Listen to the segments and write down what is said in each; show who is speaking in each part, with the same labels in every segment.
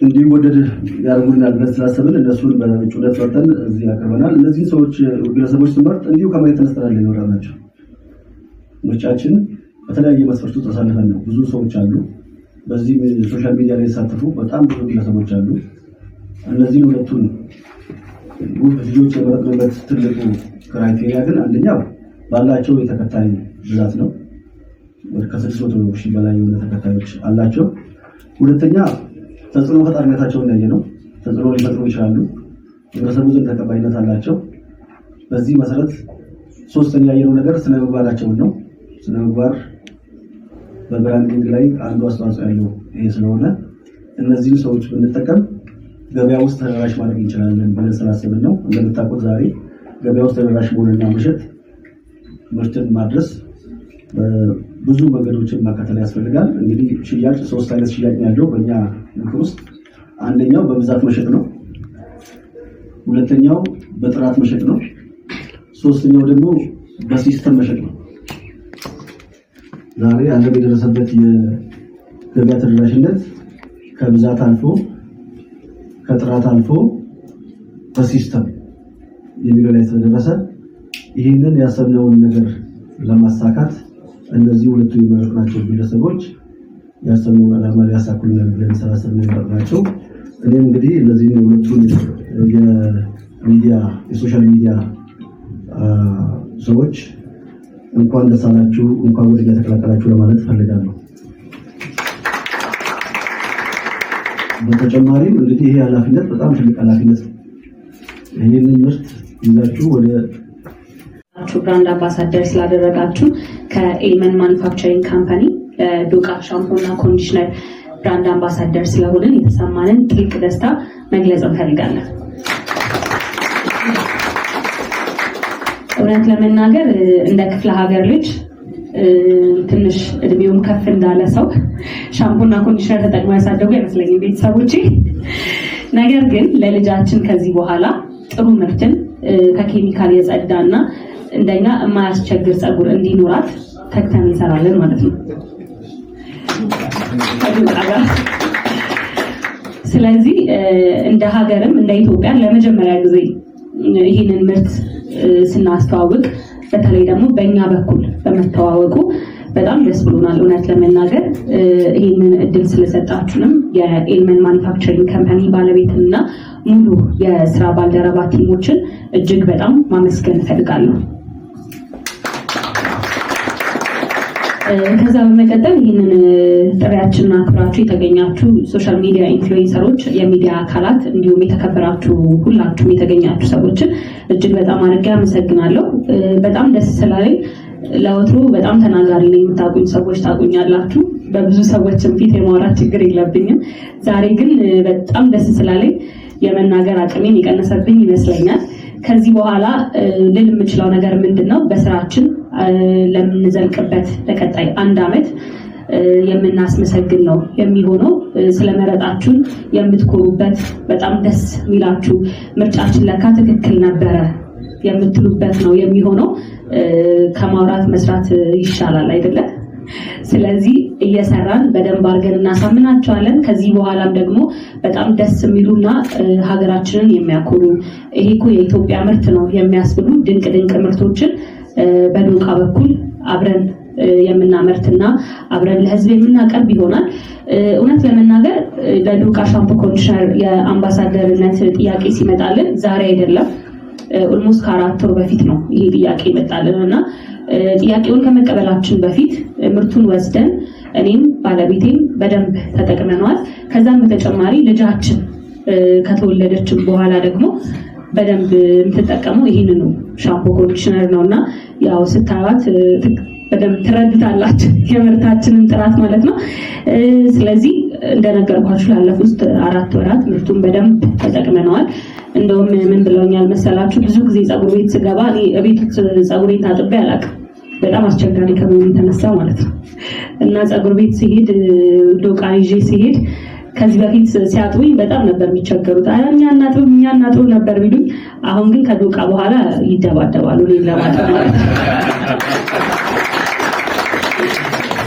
Speaker 1: እንዲወደድ ያርጉናል ብለን ስላሰብን እነሱን በእጩነት ወጥተን እዚህ ያቀርበናል። እነዚህ ሰዎች ግለሰቦች ስንመርጥ እንዲሁ ከመሬት ተነስተን ይኖራል ናቸው። ምርጫችን በተለያየ መስፈርት ውስጥ አሳልፈን ነው። ብዙ ሰዎች አሉ፣ በዚህ ሶሻል ሚዲያ ላይ የተሳተፉ በጣም ብዙ ግለሰቦች አሉ። እነዚህ ሁለቱን ልጆች የመረጥንበት ትልቁ ክራይቴሪያ ግን አንደኛው ባላቸው የተከታይ ብዛት ነው። ከ600 ሺህ በላይ የሆነ ተከታዮች አላቸው። ሁለተኛ ተጽዕኖ ፈጣሪነታቸውን ያየ ነው። ተጽዕኖ ሊፈጥሩ ይችላሉ፣ ህብረተሰቡ ዘንድ ተቀባይነት አላቸው። በዚህ መሰረት ሶስተኛ ያየነው ነገር ስነ ምግባራቸውን ነው። ስነ ምግባር በብራንዲንግ ላይ አንዱ አስተዋጽኦ ያለው ይሄ ስለሆነ እነዚህን ሰዎች ብንጠቀም ገበያ ውስጥ ተደራሽ ማድረግ እንችላለን ብለን ስላሰብን ነው። እንደምታውቁት ዛሬ ገበያ ውስጥ ተደራሽ መሆንና መሸጥ ምርትን ማድረስ ብዙ መንገዶችን ማካተል ያስፈልጋል። እንግዲህ ሽያጭ ሶስት አይነት ሽያጭ ያለው በእኛ ምክር ውስጥ አንደኛው በብዛት መሸጥ ነው። ሁለተኛው በጥራት መሸጥ ነው። ሶስተኛው ደግሞ በሲስተም መሸጥ ነው። ዛሬ ዓለም የደረሰበት የገበያ ተደራሽነት ከብዛት አልፎ ከጥራት አልፎ በሲስተም የሚለው ላይ ተደረሰ። ይህንን ያሰብነውን ነገር ለማሳካት እነዚህ ሁለቱ የመረጥናቸው ግለሰቦች ያሰብነውን ዓላማ ሊያሳኩልን ብለን ስላሰብን የመረጥናቸው። እኔም እንግዲህ እነዚህ ሁለቱን የሶሻል ሚዲያ ሰዎች እንኳን ደስ አላችሁ፣ እንኳን ወደኛ ተቀላቀላችሁ ለማለት ፈልጋለሁ። በተጨማሪም እንግዲህ ይሄ ኃላፊነት በጣም ትልቅ ኃላፊነት ነው። ይህንን ምርት ይዛችሁ ወደ
Speaker 2: ብራንድ አምባሳደር ስላደረጋችሁ ከኤልመን ማኑፋክቸሪንግ ካምፓኒ ዶቃ ሻምፖና ኮንዲሽነር ብራንድ አምባሳደር ስለሆንን የተሰማንን ጥልቅ ደስታ መግለጽ እንፈልጋለን። እውነት ለመናገር እንደ ክፍለ ሀገር ልጅ ትንሽ እድሜውም ከፍ እንዳለ ሰው ሻምፖና ኮንዲሽነር ተጠቅሞ ያሳደጉ አይመስለኝም ቤተሰቦቼ። ነገር ግን ለልጃችን ከዚህ በኋላ ጥሩ ምርትን ከኬሚካል የጸዳና እንደኛ የማያስቸግር ጸጉር እንዲኖራት ተግተን እንሰራለን ማለት ነው። ስለዚህ እንደ ሀገርም እንደ ኢትዮጵያ ለመጀመሪያ ጊዜ ይህንን ምርት ስናስተዋውቅ በተለይ ደግሞ በእኛ በኩል በመተዋወቁ በጣም ደስ ብሎናል። እውነት ለመናገር ይህንን እድል ስለሰጣችሁንም የኤልመን ማኑፋክቸሪንግ ካምፓኒ ባለቤትና ሙሉ የስራ ባልደረባ ቲሞችን እጅግ በጣም ማመስገን እፈልጋለሁ። ከዛ በመቀጠል ይህንን ጥሪያችንን አክብራችሁ የተገኛችሁ ሶሻል ሚዲያ ኢንፍሉዌንሰሮች፣ የሚዲያ አካላት እንዲሁም የተከበራችሁ ሁላችሁም የተገኛችሁ ሰዎችን እጅግ በጣም አድርጌ አመሰግናለሁ። በጣም ደስ ስላለኝ ለወትሮ በጣም ተናጋሪ ነኝ። የምታውቁኝ ሰዎች ታውቁኛላችሁ። በብዙ ሰዎችም ፊት የማውራት ችግር የለብኝም። ዛሬ ግን በጣም ደስ ስላለኝ የመናገር አቅሜን የቀነሰብኝ ይመስለኛል። ከዚህ በኋላ ልል የምችለው ነገር ምንድነው? በስራችን ለምንዘልቅበት ለቀጣይ 1 ዓመት የምናስመሰግን ነው የሚሆነው። ስለመረጣችሁን የምትኮሩበት በጣም ደስ የሚላችሁ ምርጫችን ለካ ትክክል ነበረ የምትሉበት ነው የሚሆነው። ከማውራት መስራት ይሻላል አይደለ? ስለዚህ እየሰራን በደንብ አድርገን እናሳምናቸዋለን። ከዚህ በኋላም ደግሞ በጣም ደስ የሚሉና ሀገራችንን የሚያኮሩ ይሄ እኮ የኢትዮጵያ ምርት ነው የሚያስብሉ ድንቅ ድንቅ ምርቶችን በዶቃ በኩል አብረን የምናመርትና አብረን ለህዝብ የምናቀርብ ይሆናል። እውነት ለመናገር ለዶቃ ሻምፖ ኮንዲሽነር የአምባሳደርነት ጥያቄ ሲመጣልን ዛሬ አይደለም፣ ኦልሞስት ከ4 ወር በፊት ነው ይሄ ጥያቄ ይመጣልን እና ጥያቄውን ከመቀበላችን በፊት ምርቱን ወስደን እኔም ባለቤቴም በደንብ ተጠቅመናል። ከዛም በተጨማሪ ልጃችን ከተወለደችን በኋላ ደግሞ በደንብ የምትጠቀመው ይህንኑ ሻምፖ ኮንዲሽነር ነውና ያው ስታዩት በደንብ ትረዱታላችሁ የምርታችንን ጥራት ማለት ነው። ስለዚህ እንደነገርኳችሁ ላለፉት 4 ወራት ምርቱን በደንብ ተጠቅመነዋል። እንደውም ምን ብለውኛል መሰላችሁ? ብዙ ጊዜ ፀጉር ቤት ስገባ እኔ እቤት ፀጉሬን ታጥቤ አላውቅም፣ በጣም አስቸጋሪ ከመሆኑ የተነሳ ማለት ነው። እና ፀጉር ቤት ሲሄድ ዶቃ ይዤ ሲሄድ ከዚህ በፊት ሲያጥቡኝ በጣም ነበር የሚቸገሩት። እኛ እናጥብ ነበር ቢሉኝ፣ አሁን ግን ከዶቃ በኋላ ይደባደባሉ እኔን ለማጠብ ማለት ነው።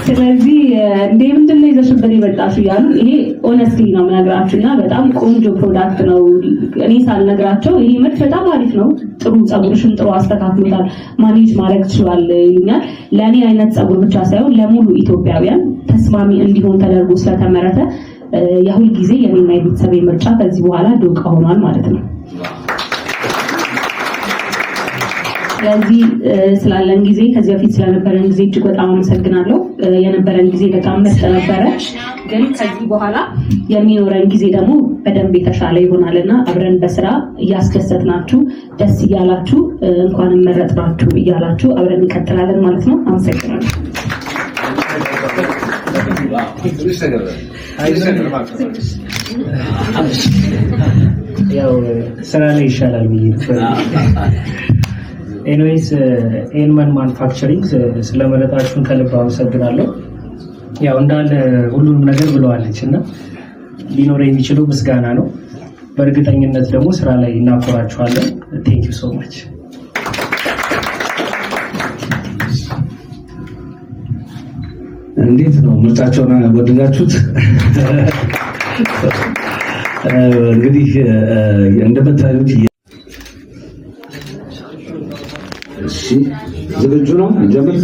Speaker 2: ስለዚህ እንዴ ምንድነው ይዘሽብን የመጣሽው እያሉ፣ ይሄ ኦነስትሊ ነው የምነግራችሁና በጣም ቆንጆ ፕሮዳክት ነው። እኔ ሳልነግራቸው ይሄ ምርት በጣም አሪፍ ነው፣ ጥሩ ፀጉርሽን ጥሩ አስተካክሎታል፣ ማኔጅ ማድረግ ትችላል ይሉኛል። ለእኔ አይነት ፀጉር ብቻ ሳይሆን ለሙሉ ኢትዮጵያውያን ተስማሚ እንዲሆን ተደርጎ ስለተመረተ የሁል ጊዜ የኔና የቤተሰቤ ምርጫ ከዚህ በኋላ ዶቃ ሆኗል ማለት ነው። ስለዚህ ስላለን ጊዜ ከዚህ በፊት ስለነበረን ጊዜ እጅግ በጣም አመሰግናለሁ። የነበረን ጊዜ በጣም ምርጥ ነበረ፣ ግን ከዚህ በኋላ የሚኖረን ጊዜ ደግሞ በደንብ የተሻለ ይሆናልና አብረን በስራ እያስደሰትናችሁ ደስ እያላችሁ እንኳን መረጥናችሁ እያላችሁ አብረን እንቀጥላለን ማለት ነው። አመሰግናለሁ።
Speaker 3: ያው ስራ ላይ ይሻላል ብዬ ነበር። ኤኒዌይስ ኤንመን ማኑፋክቸሪንግ ስለመረጣችሁን ከልብ አመሰግናለሁ። ያው እንዳለ ሁሉንም ነገር ብለዋለች እና ሊኖር የሚችለው ምስጋና ነው። በእርግጠኝነት ደግሞ ስራ ላይ እናኮራችኋለን። ቴንክ ዩ ሶ ማች።
Speaker 4: እንዴት ነው ምርጫቸውን ወደዳችሁት? እንግዲህ እንደምታዩት እሺ፣ ዝግጁ ነው እንጀምር?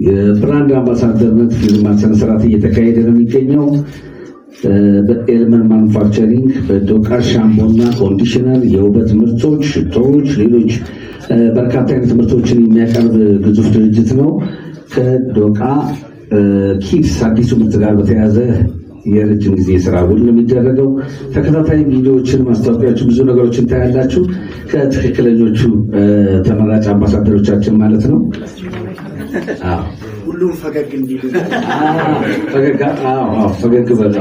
Speaker 4: የብራንድ አምባሳደርነት ፊርማ ስነስርዓት እየተካሄደ ነው የሚገኘው በኤልመን ማኑፋክቸሪንግ በዶቃ ሻምፖና ኮንዲሽነር፣ የውበት ምርቶች፣ ሽቶዎች፣ ሌሎች በርካታ አይነት ምርቶችን የሚያቀርብ ግዙፍ ድርጅት ነው። ከዶቃ ኪድስ አዲሱ ምርት ጋር በተያያዘ የረጅም ጊዜ ስራ ውል ነው የሚደረገው። ተከታታይ ቪዲዮዎችን፣ ማስታወቂያዎችን፣ ብዙ ነገሮችን ታያላችሁ ከትክክለኞቹ ተመራጭ አምባሳደሮቻችን ማለት ነው።
Speaker 5: ሁሉም ፈገግ እንዲሉ
Speaker 4: ፈገግ በሉ።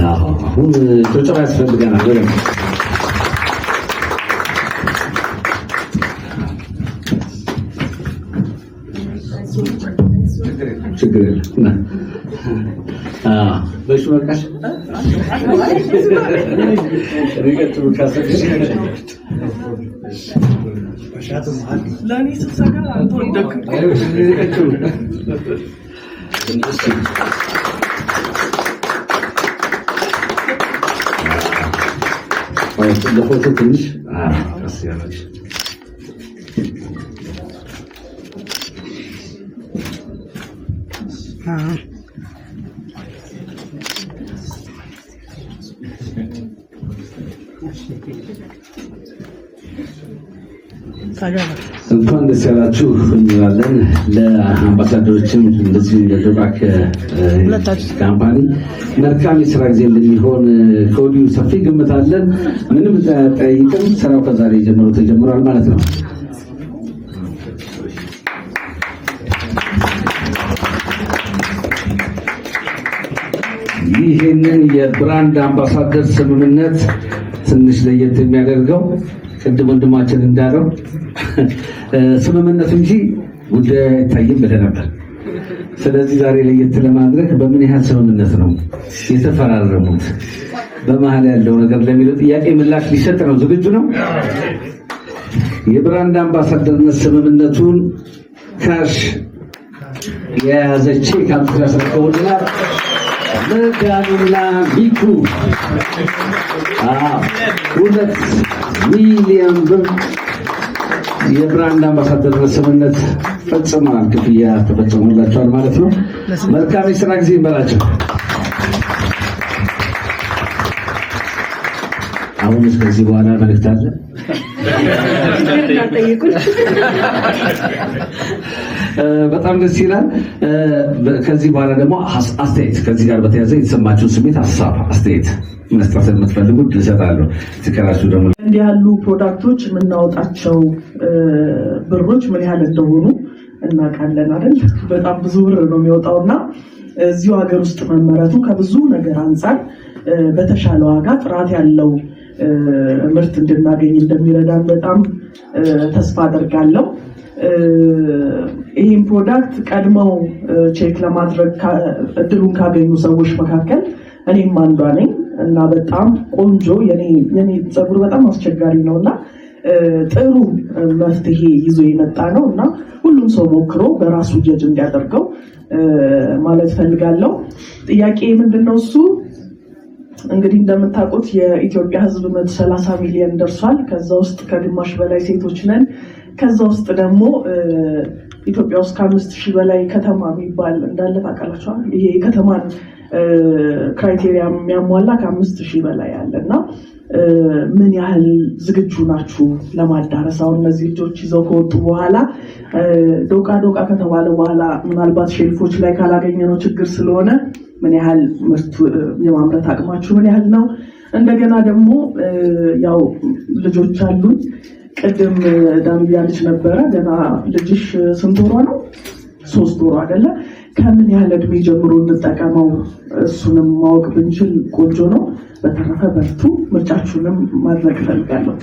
Speaker 4: አሁን ጭብጨባ ያስፈልገናል። ችግር የለም። በእሱ በቃሽ። ለፎቶ ትንሽ ያለች እንኳን ደስ ያላችሁ እንላለን። ለአምባሳደሮችም እንደዚህ ለዶቃ ካምፓኒ መልካም የስራ ጊዜ እንደሚሆን ከወዲሁ ሰፊ ግምት አለን። ምንም ጠይቅም ስራው ከዛሬ ጀምሮ ተጀምሯል ማለት ነው። ይህንን የብራንድ አምባሳደር ስምምነት ትንሽ ለየት የሚያደርገው ቅድም ወንድማችን እንዳለው ስምምነቱ እንጂ ጉዳይ አይታይም ብለህ ነበር። ስለዚህ ዛሬ ለየት ለማድረግ በምን ያህል ስምምነት ነው የተፈራረሙት፣ በመሀል ያለው ነገር ለሚለው ጥያቄ ምላሽ ሊሰጥ ነው። ዝግጁ ነው? የብራንድ አምባሳደርነት ስምምነቱን ካሽ የያዘች ካምፕራ ሰጥተውልናል። ለዳኑና ሚኩ 2 ሚሊዮን ብር የብራንድ አምባሳደርነት ስምምነት ፈጽመዋል። ክፍያ ተፈጽሞላቸዋል ማለት ነው። መልካም የስራ ጊዜ ይበላቸው። አሁን ከዚህ በኋላ መልእክት አለ። በጣም ደስ ይላል። ከዚህ በኋላ ደግሞ አስተያየት ከዚህ ጋር በተያያዘ የተሰማችሁን ስሜት፣ ሀሳብ፣ አስተያየት መስጠት የምትፈልጉ ይሰጣሉ። ትከራችሁ ደግሞ
Speaker 5: እንዲህ ያሉ ፕሮዳክቶች የምናወጣቸው ብሮች ምን ያህል እንደሆኑ እናውቃለን አይደል? በጣም ብዙ ብር ነው የሚወጣውና እዚሁ ሀገር ውስጥ መመረቱ ከብዙ ነገር አንጻር በተሻለ ዋጋ ጥራት ያለው ምርት እንድናገኝ እንደሚረዳን በጣም ተስፋ አደርጋለሁ። ይህን ፕሮዳክት ቀድመው ቼክ ለማድረግ እድሉን ካገኙ ሰዎች መካከል እኔም አንዷ ነኝ እና በጣም ቆንጆ የኔ ፀጉር በጣም አስቸጋሪ ነው እና ጥሩ መፍትሄ ይዞ የመጣ ነው እና ሁሉም ሰው ሞክሮ በራሱ ጀጅ እንዲያደርገው ማለት ፈልጋለሁ። ጥያቄ ምንድነው? እሱ እንግዲህ እንደምታውቁት የኢትዮጵያ ሕዝብ 130 ሚሊዮን ደርሷል። ከዛ ውስጥ ከግማሽ በላይ ሴቶች ነን። ከዛ ውስጥ ደግሞ ኢትዮጵያ ውስጥ ከ5000 በላይ ከተማ የሚባል እንዳለ ታውቃላችሁ። ይሄ የከተማን ክራይቴሪያ የሚያሟላ ከ5000 በላይ አለና ምን ያህል ዝግጁ ናችሁ ለማዳረስ? አሁን እነዚህ ልጆች ይዘው ከወጡ በኋላ ዶቃ ከተባለ በኋላ ምናልባት ሼልፎች ላይ ካላገኘነው ችግር ስለሆነ ምን ያህል ምርት የማምረት አቅማችሁ ምን ያህል ነው? እንደገና ደግሞ ያው ልጆች አሉን። ቅድም ዳንያ ልጅ ነበረ። ገና ልጅሽ ስንት ወሯ ነው? 3 ወሯ አይደለ? ከምን ያህል እድሜ ጀምሮ እንጠቀመው? እሱንም ማወቅ ብንችል ቆንጆ ነው። በተረፈ በርቱ። ምርጫችሁንም ማድረግ እፈልጋለሁ።